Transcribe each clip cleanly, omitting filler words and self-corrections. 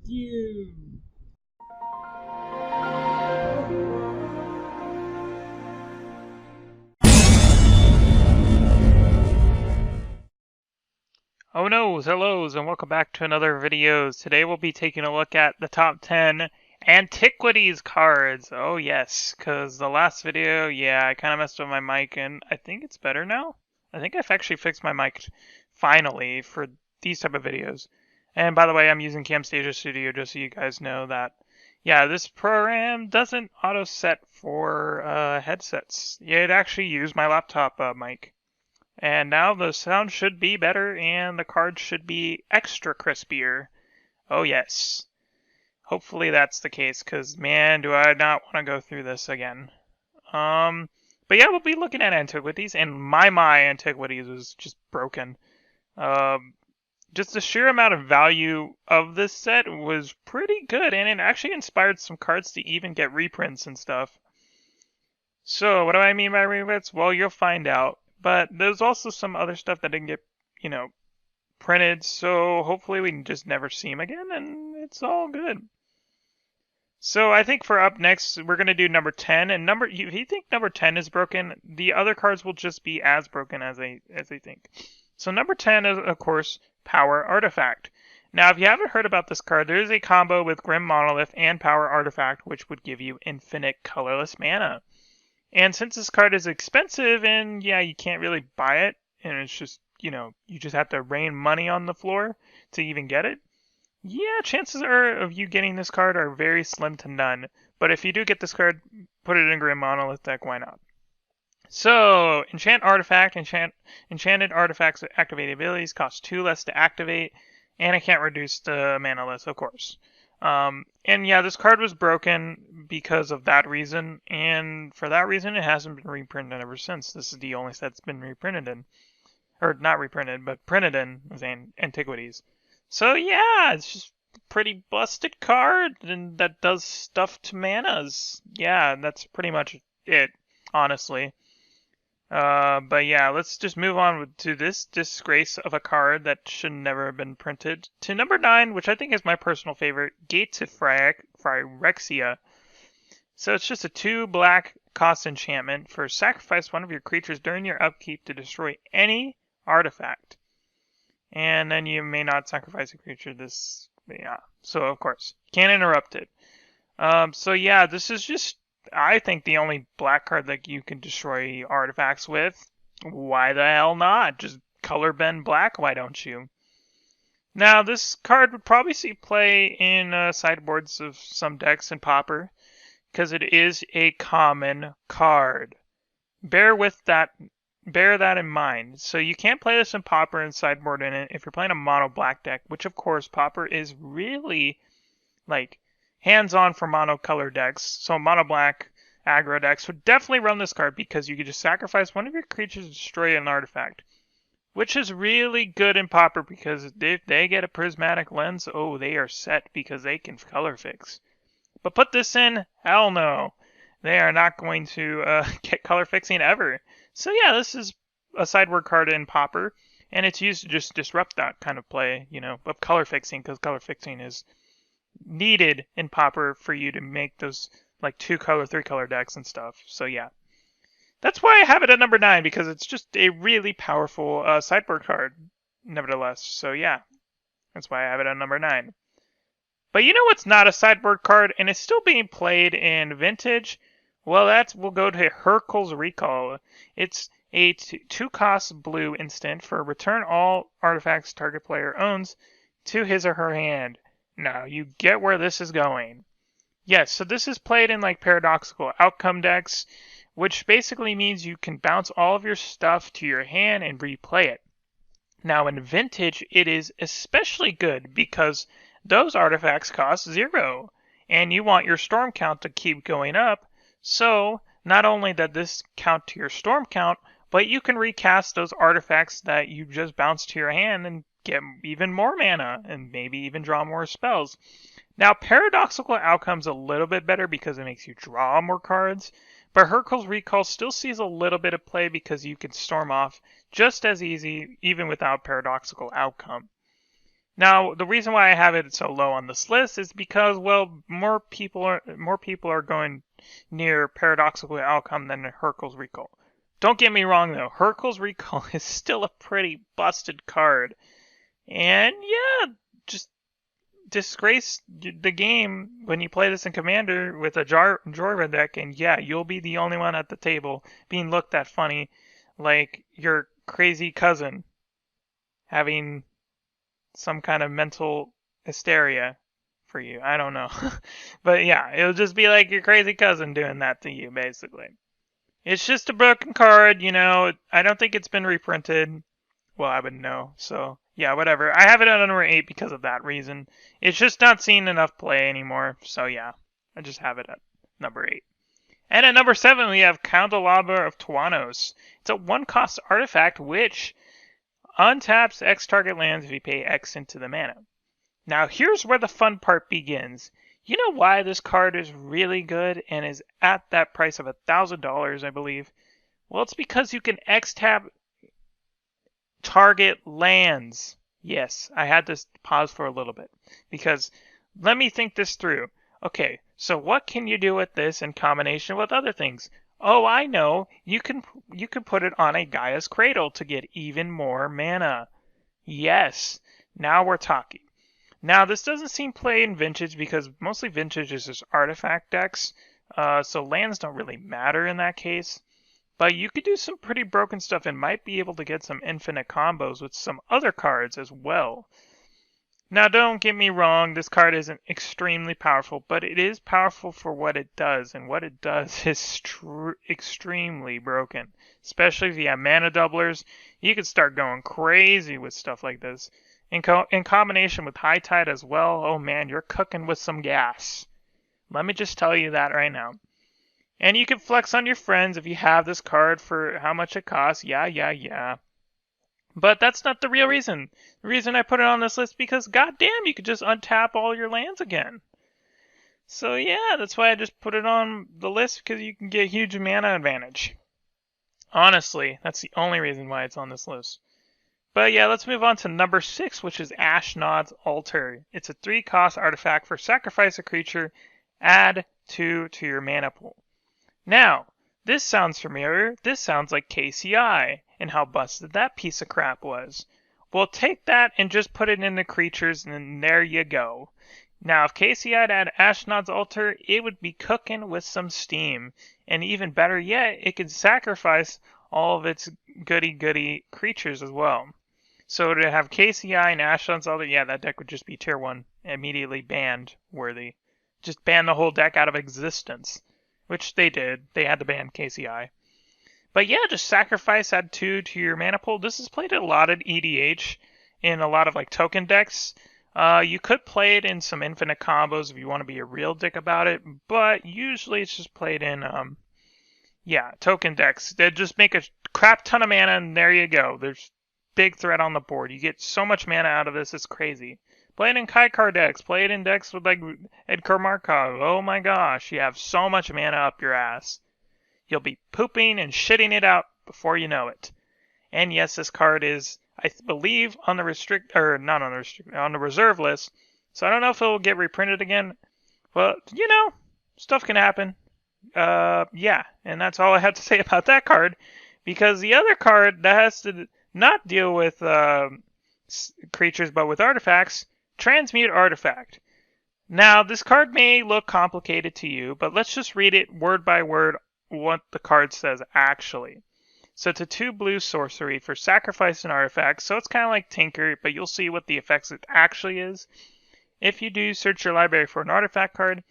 you. Oh no, hellos, and welcome back to another video. Today we'll be taking a look at the top 10 Antiquities cards. Oh yes, because the last video, yeah, I kind of messed up my mic, and I think it's better now. I think I've actually fixed my mic finally for these type of videos. And by the way, I'm using Camtasia Studio just so you guys know that, yeah, this program doesn't auto set for headsets. It actually used my laptop mic. And now the sound should be better and the cards should be extra crispier. Oh yes. Hopefully that's the case, because man, do I not want to go through this again. But yeah, we'll be looking at Antiquities, and my Antiquities was just broken. Um, just the sheer amount of value of this set was pretty good, and it actually inspired some cards to even get reprints and stuff. So, what do I mean by reprints? Well, you'll find out. But there's also some other stuff that didn't get, printed, so hopefully we can just never see them again, and it's all good. So I think for up next, we're going to do number 10, and if you think number 10 is broken, the other cards will just be as broken as they think. So number 10 is, of course, Power Artifact. Now, if you haven't heard about this card, there is a combo with Grim Monolith and Power Artifact, which would give you infinite colorless mana. And since this card is expensive and yeah, you can't really buy it, and it's just, you just have to rain money on the floor to even get it, yeah, chances are of you getting this card are very slim to none. But if you do get this card, put it in Grim Monolith deck, why not? So, Enchant Artifact, Enchanted Artifacts activated abilities cost 2 less to activate, and it can't reduce the mana list, of course. And yeah, this card was broken because of that reason, and for that reason, it hasn't been reprinted ever since. This is the only set that's been reprinted in, or not reprinted, but printed in Antiquities. So yeah, it's just a pretty busted card, and that does stuff to manas. Yeah, that's pretty much it, honestly. But yeah, let's just move on to this disgrace of a card that should never have been printed. To number 9, which I think is my personal favorite, Gates of Phyrexia. So it's just a 2 black cost enchantment for sacrifice one of your creatures during your upkeep to destroy any artifact. And then you may not sacrifice a creature yeah. So of course, can't interrupt it. So yeah, this is just, I think, the only black card that you can destroy artifacts with. Why the hell not? Just color bend black, why don't you? Now, this card would probably see play in sideboards of some decks in Pauper, because it is a common card. Bear that in mind. So you can't play this in Pauper and sideboard in it if you're playing a mono black deck, which of course Pauper is really like hands-on for mono color decks. So mono black aggro decks would definitely run this card because you could just sacrifice one of your creatures to destroy an artifact, which is really good in Pauper because if they get a prismatic lens, oh, they are set because they can color fix. But put this in, hell no. They are not going to get color fixing ever. So yeah, this is a sideboard card in Pauper, and it's used to just disrupt that kind of play, of color fixing, because color fixing is needed in Pauper for you to make those like 2-color, 3-color decks and stuff. So yeah, that's why I have it at number 9, because it's just a really powerful sideboard card, nevertheless. So yeah, that's why I have it at number 9. But you know what's not a sideboard card, and it's still being played in Vintage? Well, we'll go to Hurkyl's Recall. It's a 2-cost blue instant for return all artifacts target player owns to his or her hand. Now, you get where this is going. Yes, so this is played in like paradoxical outcome decks, which basically means you can bounce all of your stuff to your hand and replay it. Now, in Vintage, it is especially good because those artifacts cost 0, and you want your storm count to keep going up. So, not only does this count to your storm count, but you can recast those artifacts that you just bounced to your hand and get even more mana, and maybe even draw more spells. Now, Paradoxical Outcome's a little bit better because it makes you draw more cards, but Hurkyl's Recall still sees a little bit of play because you can storm off just as easy, even without Paradoxical Outcome. Now, the reason why I have it so low on this list is because, well, more people are going near Paradoxical Outcome than Hurkyl's Recall. Don't get me wrong though, Hurkyl's Recall is still a pretty busted card. And yeah, just disgrace the game when you play this in Commander with a Jorva deck, and yeah, you'll be the only one at the table being looked at funny like your crazy cousin having some kind of mental hysteria for you. I don't know. But yeah, it'll just be like your crazy cousin doing that to you, basically. It's just a broken card, you know. I don't think it's been reprinted. Well, I wouldn't know. So, yeah, whatever. I have it at number 8 because of that reason. It's just not seeing enough play anymore. So, yeah, I just have it at number 8. And at number 7, we have Candelabra of Tuan. It's a 1-cost artifact which untaps X target lands if you pay X into the mana. Now, here's where the fun part begins. You know why this card is really good and is at that price of $1,000, I believe? Well, it's because you can X-tap target lands. Yes, I had to pause for a little bit because let me think this through. Okay, so what can you do with this in combination with other things? Oh, I know. You can put it on a Gaia's Cradle to get even more mana. Yes, now we're talking. Now, this doesn't seem play in Vintage because mostly Vintage is just artifact decks, so lands don't really matter in that case. But you could do some pretty broken stuff and might be able to get some infinite combos with some other cards as well. Now, don't get me wrong, this card isn't extremely powerful, but it is powerful for what it does, and what it does is extremely broken. Especially if you have mana doublers, you could start going crazy with stuff like this. In combination with High Tide as well, oh man, you're cooking with some gas. Let me just tell you that right now. And you can flex on your friends if you have this card for how much it costs. Yeah. But that's not the real reason. The reason I put it on this list because goddamn, you could just untap all your lands again. So yeah, that's why I just put it on the list because you can get huge mana advantage. Honestly, that's the only reason why it's on this list. But yeah, let's move on to number 6, which is Ashnod's Altar. It's a 3-cost artifact for sacrifice a creature, add 2 to your mana pool. Now, this sounds familiar. This sounds like KCI and how busted that piece of crap was. Well, take that and just put it into creatures, and there you go. Now, if KCI'd add Ashnod's Altar, it would be cooking with some steam. And even better yet, it could sacrifice all of its goody-goody creatures as well. So to have KCI and Ashnod's Altar, yeah, that deck would just be tier 1, immediately banned worthy. Just ban the whole deck out of existence. Which they did. They had to ban KCI. But yeah, just sacrifice, add 2 to your mana pool. This is played a lot at EDH in a lot of like token decks. You could play it in some infinite combos if you want to be a real dick about it, but usually it's just played in token decks. They just make a crap ton of mana and there you go. There's big threat on the board. You get so much mana out of this, it's crazy. Play it in Kaikar decks. Play it in decks with like Edgar Markov. Oh my gosh, you have so much mana up your ass. You'll be pooping and shitting it out before you know it. And yes, this card is, I believe, on the on the reserve list. So I don't know if it will get reprinted again. Well, you know, stuff can happen. Yeah, and that's all I have to say about that card. Because the other card that has to not deal with creatures but with artifacts, Transmute Artifact. Now, this card may look complicated to you, but let's just read it word by word what the card says actually. So it's a 2 blue sorcery for sacrifice an artifact, so it's kind of like Tinker, but you'll see what the effects it actually is. If you do search your library for an artifact card,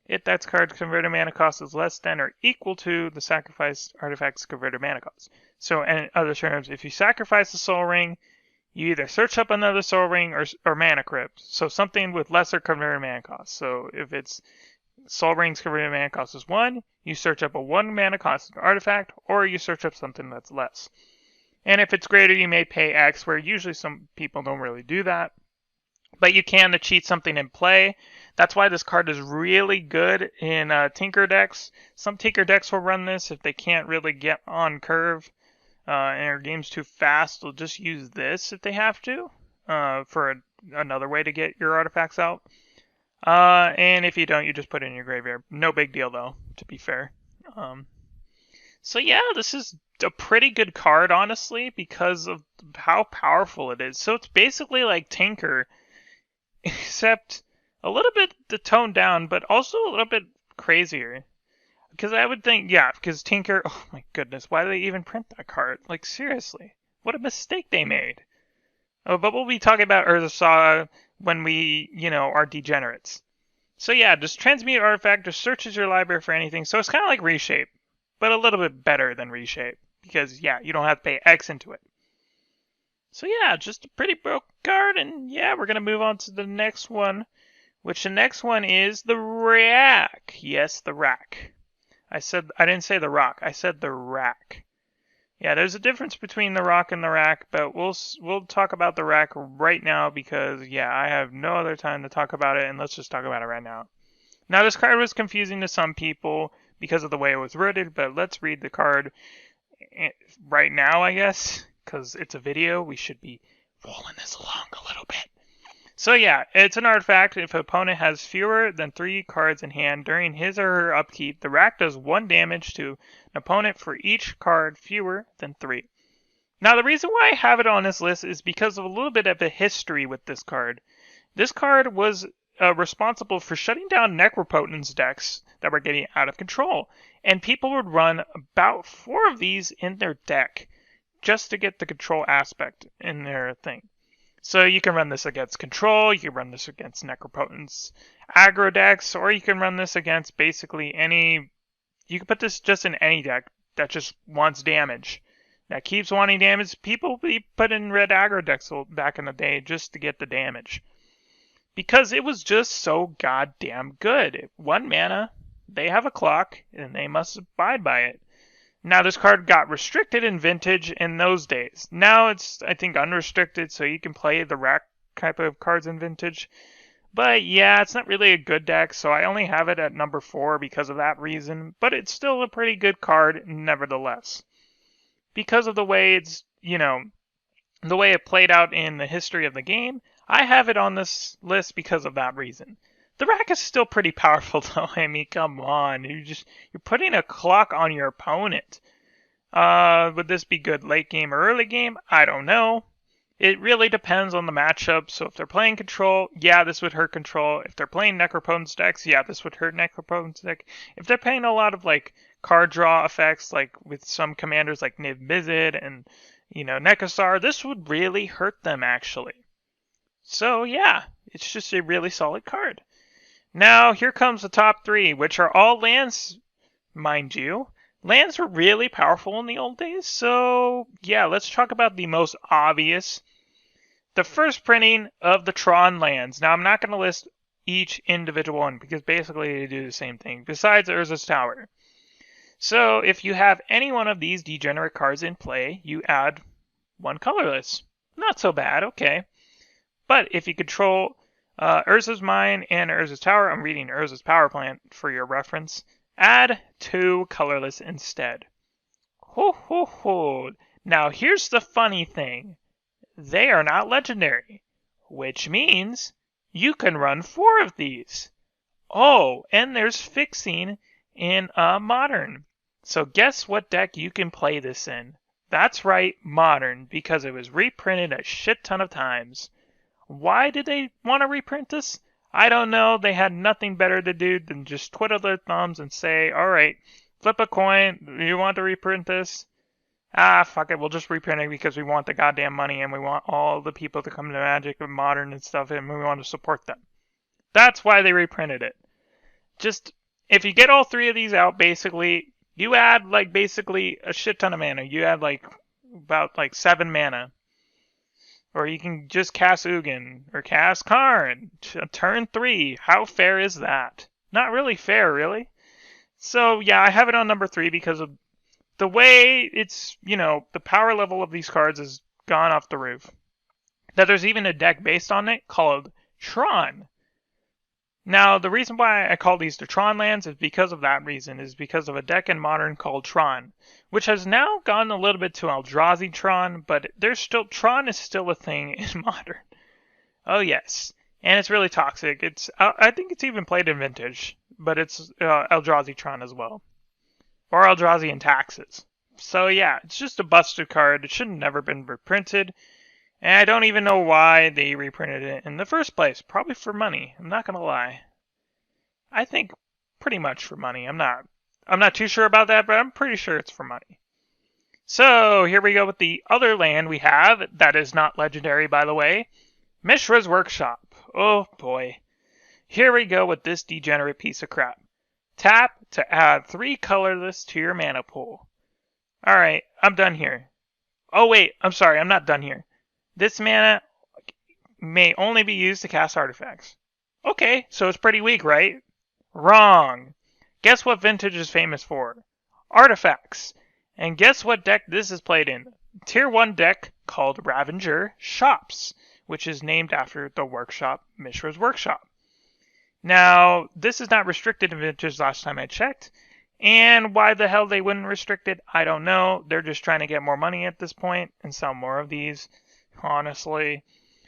if that card's converted mana cost is less than or equal to the sacrificed artifact's converted mana cost. So in other terms, if you sacrifice a Soul Ring, you either search up another Soul Ring or Mana Crypt. So something with lesser converted mana cost. So if it's Soul Ring's converted mana cost is 1, you search up a 1 mana cost artifact, or you search up something that's less. And if it's greater, you may pay X, where usually some people don't really do that. But you can to cheat something in play. That's why this card is really good in Tinker decks. Some Tinker decks will run this if they can't really get on curve. And their game's too fast, they'll just use this if they have to for another way to get your artifacts out. And if you don't, you just put it in your graveyard. No big deal, though, to be fair. So yeah, this is a pretty good card, honestly, because of how powerful it is. So it's basically like Tinker, except a little bit toned down, but also a little bit crazier. Because I would think, yeah, because Tinker, oh my goodness, why did they even print that card? Like, seriously, what a mistake they made. Oh, but we'll be talking about Urza when we, are degenerates. So yeah, just transmute artifact, just searches your library for anything. So it's kind of like Reshape, but a little bit better than Reshape. Because, yeah, you don't have to pay X into it. So yeah, just a pretty broke card, and yeah, we're going to move on to the next one, which the next one is the Rack. Yes, the Rack. I didn't say the Rock, I said the Rack. Yeah, there's a difference between the Rock and the Rack, but we'll talk about the Rack right now because, yeah, I have no other time to talk about it, and let's just talk about it right now. Now, this card was confusing to some people because of the way it was worded, but let's read the card right now, I guess, because it's a video. We should be rolling this along a little bit. So yeah, it's an artifact. If an opponent has fewer than 3 cards in hand during his or her upkeep, the Rack does 1 damage to an opponent for each card fewer than 3. Now the reason why I have it on this list is because of a little bit of a history with this card. This card was responsible for shutting down Necropotence decks that were getting out of control. And people would run about 4 of these in their deck just to get the control aspect in their thing. So you can run this against Control, you can run this against Necropotence aggro decks, or you can run this against basically any... You can put this just in any deck that just wants damage. That keeps wanting damage. People be put in red aggro decks back in the day just to get the damage. Because it was just so goddamn good. 1 mana, they have a clock, and they must abide by it. Now, this card got restricted in Vintage in those days. Now it's, I think, unrestricted, so you can play the Rack type of cards in Vintage. But yeah, it's not really a good deck, so I only have it at number 4 because of that reason. But it's still a pretty good card, nevertheless. Because of the way it's, the way it played out in the history of the game, I have it on this list because of that reason. The Rack is still pretty powerful, though. I mean, come on. You're putting a clock on your opponent. Would this be good late game or early game? I don't know. It really depends on the matchup. So if they're playing Control, yeah, this would hurt Control. If they're playing Necropotence decks, yeah, this would hurt Necropotence deck. If they're playing a lot of, card draw effects, like with some commanders like Niv Mizzet and, Nekasar, this would really hurt them, actually. So, yeah, it's just a really solid card. Now, here comes the top 3, which are all lands, mind you. Lands were really powerful in the old days, so yeah, let's talk about the most obvious. The first printing of the Tron Lands. Now, I'm not going to list each individual one, because basically they do the same thing, besides Urza's Tower. So, if you have any one of these degenerate cards in play, you add 1 colorless. Not so bad, okay. But if you control Urza's Mine and Urza's Tower, I'm reading Urza's Power Plant for your reference, add 2 colorless instead. Ho ho ho. Now here's the funny thing. They are not legendary, which means you can run 4 of these. Oh, and there's fixing in Modern. So guess what deck you can play this in? That's right, Modern, because it was reprinted a shit ton of times. Why did they want to reprint this? I don't know. They had nothing better to do than just twiddle their thumbs and say, alright, flip a coin. You want to reprint this? Ah, fuck it. We'll just reprint it because we want the goddamn money and we want all the people to come to Magic and Modern and stuff and we want to support them. That's why they reprinted it. Just, if you get all 3 of these out, basically, you add, basically a shit ton of mana. You add, about 7 mana. Or you can just cast Ugin, or cast Karn, turn 3. How fair is that? Not really fair, really. So, yeah, I have it on number 3 because of the way it's, the power level of these cards has gone off the roof. That there's even a deck based on it called Tron. Now, the reason why I call these the Tron Lands is because of that reason, is because of a deck in Modern called Tron, which has now gone a little bit to Eldrazi Tron, but there's still, Tron is still a thing in Modern. Oh yes, and it's really toxic. I think it's even played in Vintage, but it's Eldrazi Tron as well, or Eldrazi in Taxes. So yeah, it's just a busted card. It should have never been reprinted, and I don't even know why they reprinted it in the first place. Probably for money. I'm not gonna lie. I think pretty much for money. I'm not too sure about that, but I'm pretty sure it's for money. So here we go with the other land we have that is not legendary, by the way. Mishras Workshop. Oh boy. Here we go with this degenerate piece of crap. Tap to add 3 colorless to your mana pool. Alright, I'm done here. Oh wait, I'm sorry, I'm not done here. This mana may only be used to cast artifacts. Okay, so it's pretty weak, right? Wrong. Guess what Vintage is famous for? Artifacts. And guess what deck this is played in? Tier 1 deck called Ravager Shops, which is named after the workshop, Mishras Workshop. Now, this is not restricted in Vintage last time I checked, and why the hell they wouldn't restrict it, I don't know. They're just trying to get more money at this point and sell more of these, honestly.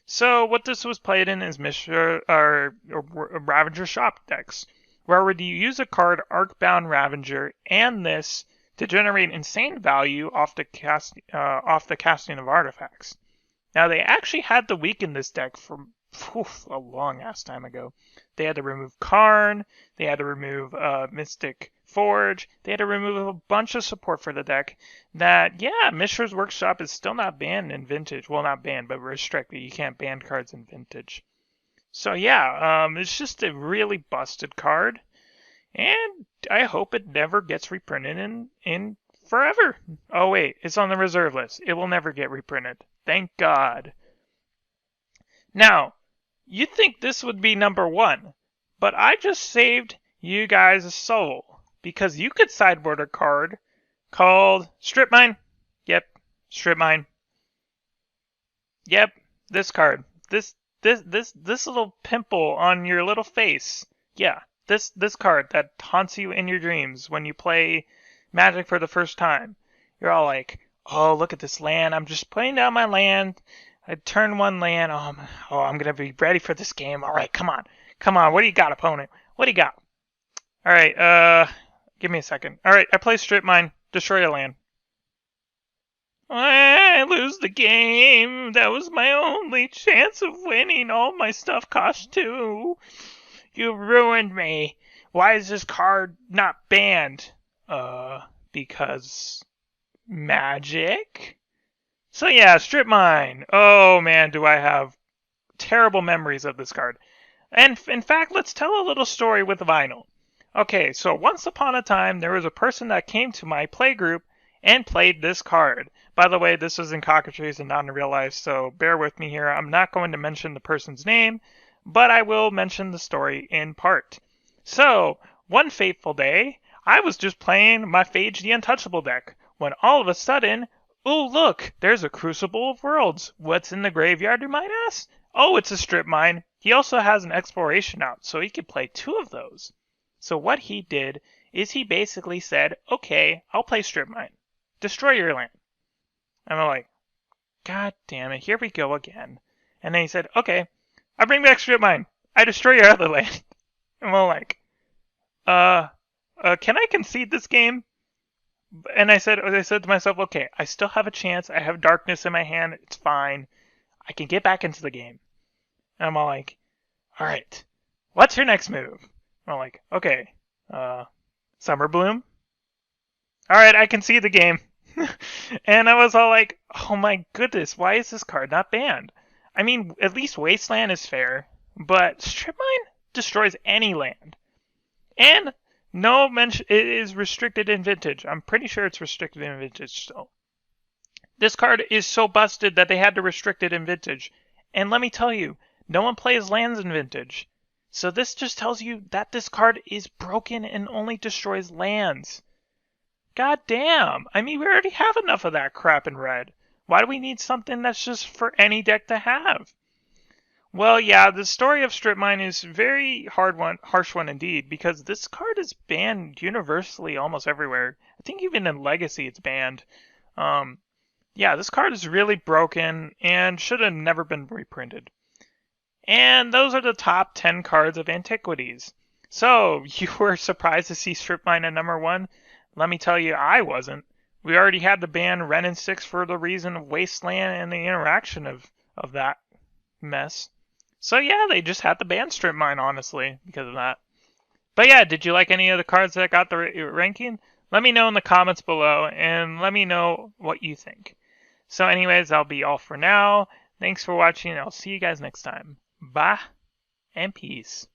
So what this was played in is Ravager Shop decks, where would you use a card Arcbound Ravager and this to generate insane value off the casting of artifacts. Now they actually had to weaken this deck from a long ass time ago. They had to remove Karn, they had to remove Mystic Forge, they had to remove a bunch of support for the deck that, yeah, Mishra's Workshop is still not banned in Vintage. Well, not banned, but restricted. You can't ban cards in Vintage. So yeah, it's just a really busted card, and I hope it never gets reprinted in forever. Oh wait, it's on the reserve list. It will never get reprinted. Thank God. Now, you'd think this would be number 1, but I just saved you guys a soul, because you could sideboard a card called Strip Mine. Yep, Strip Mine. Yep, this card. This little pimple on your little face. Yeah, this card that haunts you in your dreams when you play Magic for the first time. You're all like, oh, look at this land. I'm just putting down my land. I turn 1 land. I'm going to be ready for this game. All right, come on. Come on. What do you got, opponent? What do you got? All right, give me a second. All right, I play Strip Mine. Destroy a land. I lose the game. That was my only chance of winning. All my stuff cost 2. You ruined me. Why is this card not banned? Because Magic? So yeah, Strip Mine. Oh man, do I have terrible memories of this card. And in fact, let's tell a little story with Vinyl. Okay, so once upon a time, there was a person that came to my playgroup and played this card. By the way, this was in Cockatrice and not in real life, so bear with me here. I'm not going to mention the person's name, but I will mention the story in part. So, one fateful day, I was just playing my Phage the Untouchable deck, when all of a sudden, ooh look, there's a Crucible of Worlds. What's in the graveyard, you might ask? Oh, it's a Strip Mine. He also has an Exploration out, so he could play 2 of those. So what he did is he basically said, okay, I'll play Strip Mine. Destroy your land. And I'm like, God damn it, here we go again. And then he said, okay, I bring back Strip Mine. I destroy your other land. And we're like, can I concede this game? And I said to myself, okay, I still have a chance. I have darkness in my hand. It's fine. I can get back into the game. And I'm all like, all right, what's your next move? I'm like, okay, Summer Bloom. All right, I can see the game. And I was all like, oh my goodness, why is this card not banned? I mean, at least Wasteland is fair, but Strip Mine destroys any land. And no mention, it is restricted in Vintage. I'm pretty sure it's restricted in Vintage still. This card is so busted that they had to restrict it in Vintage. And let me tell you, no one plays lands in Vintage. So this just tells you that this card is broken and only destroys lands. God damn. I mean, we already have enough of that crap in red. Why do we need something that's just for any deck to have? Well, yeah, the story of Strip Mine is very harsh one indeed, because this card is banned universally almost everywhere. I think even in Legacy it's banned. Yeah, this card is really broken and should have never been reprinted. And those are the top 10 cards of Antiquities. So, you were surprised to see Strip Mine at number 1? Let me tell you, I wasn't. We already had to ban Ren and 6 for the reason of Wasteland and the interaction of that mess. So yeah, they just had to ban Strip Mine, honestly, because of that. But yeah, did you like any of the cards that got the ranking? Let me know in the comments below, and let me know what you think. So anyways, that'll be all for now. Thanks for watching, and I'll see you guys next time. Bye, and peace.